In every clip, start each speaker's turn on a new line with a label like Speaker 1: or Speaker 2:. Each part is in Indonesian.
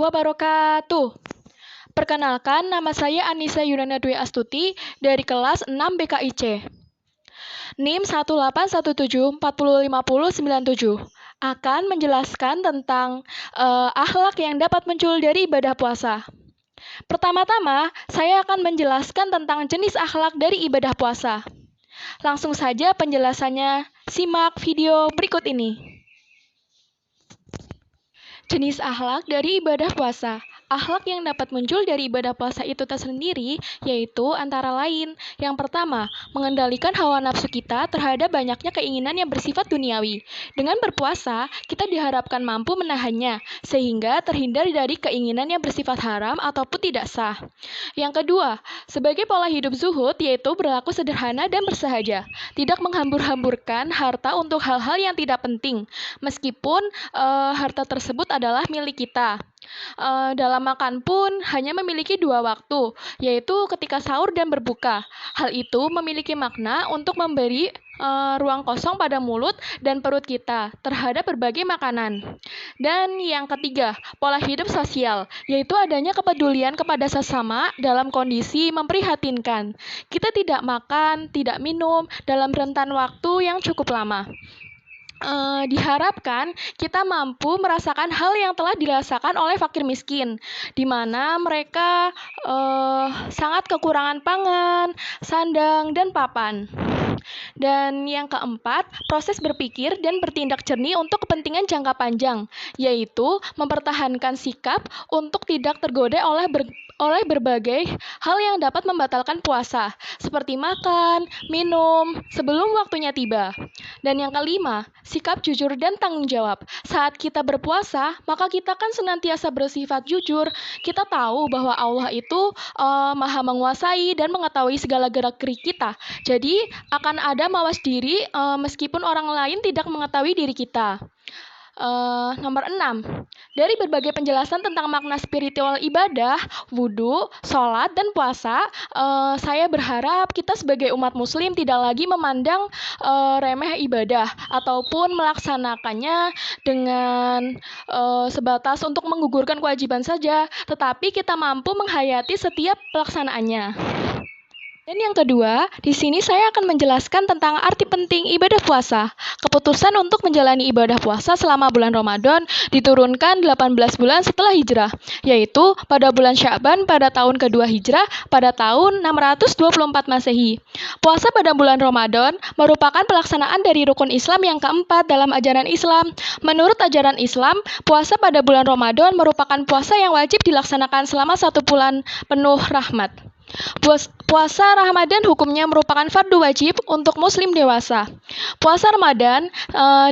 Speaker 1: wabarakatuh. Perkenalkan, nama saya Anissa Yunana Dwi Astuti dari kelas 6 BKIC. NIM 18174059097 akan menjelaskan tentang akhlak yang dapat muncul dari ibadah puasa. Pertama-tama, saya akan menjelaskan tentang jenis akhlak dari ibadah puasa. Langsung saja penjelasannya, simak video berikut ini. Jenis akhlak dari ibadah puasa. Akhlak yang dapat muncul dari ibadah puasa itu tersendiri, yaitu antara lain, yang pertama, mengendalikan hawa nafsu kita terhadap banyaknya keinginan yang bersifat duniawi. Dengan berpuasa, kita diharapkan mampu menahannya, sehingga terhindar dari keinginan yang bersifat haram ataupun tidak sah. Yang kedua, sebagai pola hidup zuhud, yaitu berlaku sederhana dan bersahaja, tidak menghambur-hamburkan harta untuk hal-hal yang tidak penting, meskipun harta tersebut adalah milik kita. Dalam makan pun hanya memiliki 2 waktu, yaitu ketika sahur dan berbuka. Hal itu memiliki makna untuk memberi ruang kosong pada mulut dan perut kita terhadap berbagai makanan. Dan yang ketiga, pola hidup sosial, yaitu adanya kepedulian kepada sesama dalam kondisi memprihatinkan. Kita tidak makan, tidak minum dalam rentan waktu yang cukup lama. Diharapkan kita mampu merasakan hal yang telah dirasakan oleh fakir miskin, di mana mereka sangat kekurangan pangan, sandang, dan papan. Dan yang keempat, proses berpikir dan bertindak jernih untuk kepentingan jangka panjang, yaitu mempertahankan sikap untuk tidak tergoda oleh berbagai hal yang dapat membatalkan puasa, seperti makan, minum, sebelum waktunya tiba. Dan yang kelima, sikap jujur dan tanggung jawab. Saat kita berpuasa, maka kita kan senantiasa bersifat jujur. Kita tahu bahwa Allah itu maha menguasai dan mengetahui segala gerak-gerik kita. Jadi, akan ada mawas diri meskipun orang lain tidak mengetahui diri kita. Nomor 6. Dari berbagai penjelasan tentang makna spiritual ibadah, wudhu, sholat, dan puasa, saya berharap kita sebagai umat muslim tidak lagi memandang remeh ibadah ataupun melaksanakannya dengan sebatas untuk menggugurkan kewajiban saja, tetapi kita mampu menghayati setiap pelaksanaannya. Dan yang kedua, di sini saya akan menjelaskan tentang arti penting ibadah puasa. Keputusan untuk menjalani ibadah puasa selama bulan Ramadan diturunkan 18 bulan setelah hijrah, yaitu pada bulan Sya'ban pada tahun kedua hijrah pada tahun 624 Masehi. Puasa pada bulan Ramadan merupakan pelaksanaan dari rukun Islam yang keempat dalam ajaran Islam. Menurut ajaran Islam, puasa pada bulan Ramadan merupakan puasa yang wajib dilaksanakan selama 1 bulan penuh rahmat. Puasa Ramadan hukumnya merupakan fardu wajib untuk muslim dewasa. Puasa Ramadan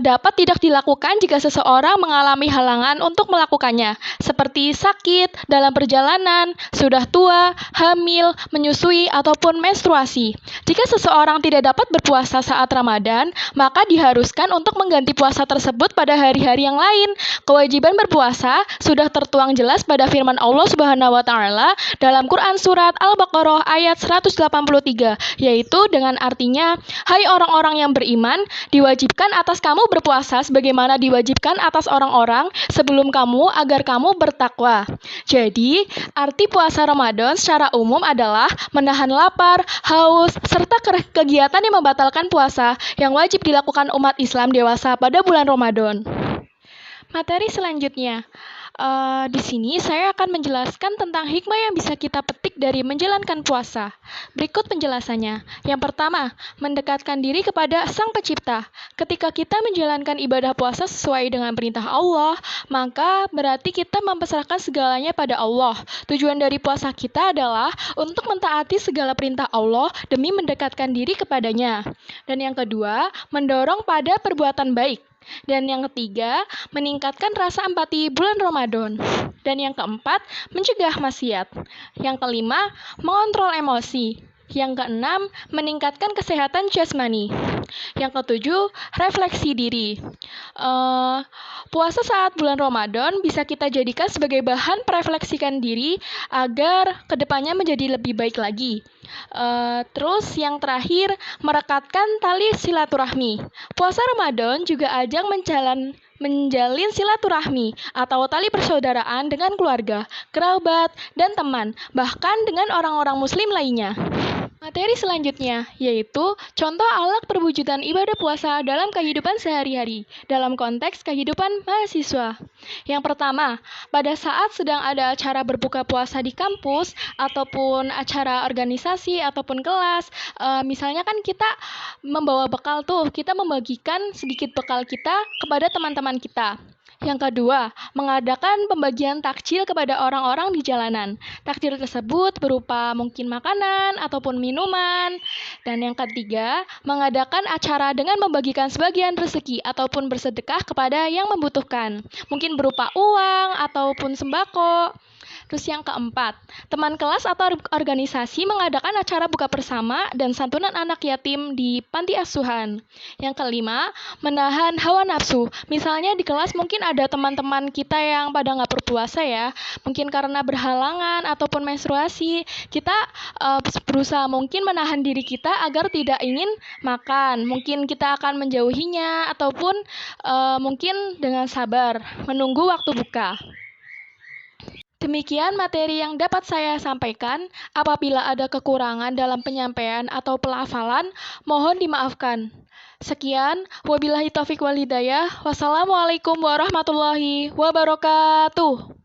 Speaker 1: dapat tidak dilakukan jika seseorang mengalami halangan untuk melakukannya, seperti sakit, dalam perjalanan, sudah tua, hamil, menyusui, ataupun menstruasi. Jika seseorang tidak dapat berpuasa saat Ramadan, maka diharuskan untuk mengganti puasa tersebut pada hari-hari yang lain. Kewajiban berpuasa sudah tertuang jelas pada firman Allah Subhanahu wa Ta'ala dalam Quran Surat Al-Baqarah ayat 183, yaitu dengan artinya, hai orang-orang yang beriman, diwajibkan atas kamu berpuasa sebagaimana diwajibkan atas orang-orang sebelum kamu agar kamu bertakwa. Jadi, arti puasa Ramadan secara umum adalah menahan lapar, haus, serta kegiatan yang membatalkan puasa yang wajib dilakukan umat Islam dewasa pada bulan Ramadan. Materi selanjutnya. Di sini saya akan menjelaskan tentang hikmah yang bisa kita petik dari menjalankan puasa. Berikut penjelasannya. Yang pertama, mendekatkan diri kepada Sang Pencipta. Ketika kita menjalankan ibadah puasa sesuai dengan perintah Allah, maka berarti kita memperserahkan segalanya pada Allah. Tujuan dari puasa kita adalah untuk mentaati segala perintah Allah demi mendekatkan diri kepadanya. Dan yang kedua, mendorong pada perbuatan baik. Dan yang ketiga, meningkatkan rasa empati bulan Ramadan. Dan yang keempat, mencegah maksiat. Yang kelima, mengontrol emosi. Yang keenam, meningkatkan kesehatan jasmani. Yang ketujuh, refleksi diri. Puasa saat bulan Ramadan bisa kita jadikan sebagai bahan merefleksikan diri agar kedepannya menjadi lebih baik lagi. Terus yang terakhir, merekatkan tali silaturahmi. Puasa Ramadan juga ajang menjalin silaturahmi atau tali persaudaraan dengan keluarga, kerabat, dan teman, bahkan dengan orang-orang muslim lainnya. Materi selanjutnya yaitu contoh alat perwujudan ibadah puasa dalam kehidupan sehari-hari, dalam konteks kehidupan mahasiswa. Yang pertama, pada saat sedang ada acara berbuka puasa di kampus, ataupun acara organisasi, ataupun kelas, misalnya kan kita membawa bekal tuh, kita membagikan sedikit bekal kita kepada teman-teman kita. Yang kedua, mengadakan pembagian takjil kepada orang-orang di jalanan. Takjil tersebut berupa mungkin makanan ataupun minuman. Dan yang ketiga, mengadakan acara dengan membagikan sebagian rezeki ataupun bersedekah kepada yang membutuhkan. Mungkin berupa uang ataupun sembako. Terus yang keempat, teman kelas atau organisasi mengadakan acara buka bersama dan santunan anak yatim di panti asuhan. Yang kelima, menahan hawa nafsu. Misalnya di kelas mungkin ada teman-teman kita yang pada nggak berpuasa ya, mungkin karena berhalangan ataupun menstruasi. Kita berusaha mungkin menahan diri kita agar tidak ingin makan. Mungkin kita akan menjauhinya ataupun mungkin dengan sabar menunggu waktu buka. Demikian materi yang dapat saya sampaikan. Apabila ada kekurangan dalam penyampaian atau pelafalan, mohon dimaafkan. Sekian, wabillahi taufiq wal hidayah. Wassalamualaikum warahmatullahi wabarakatuh.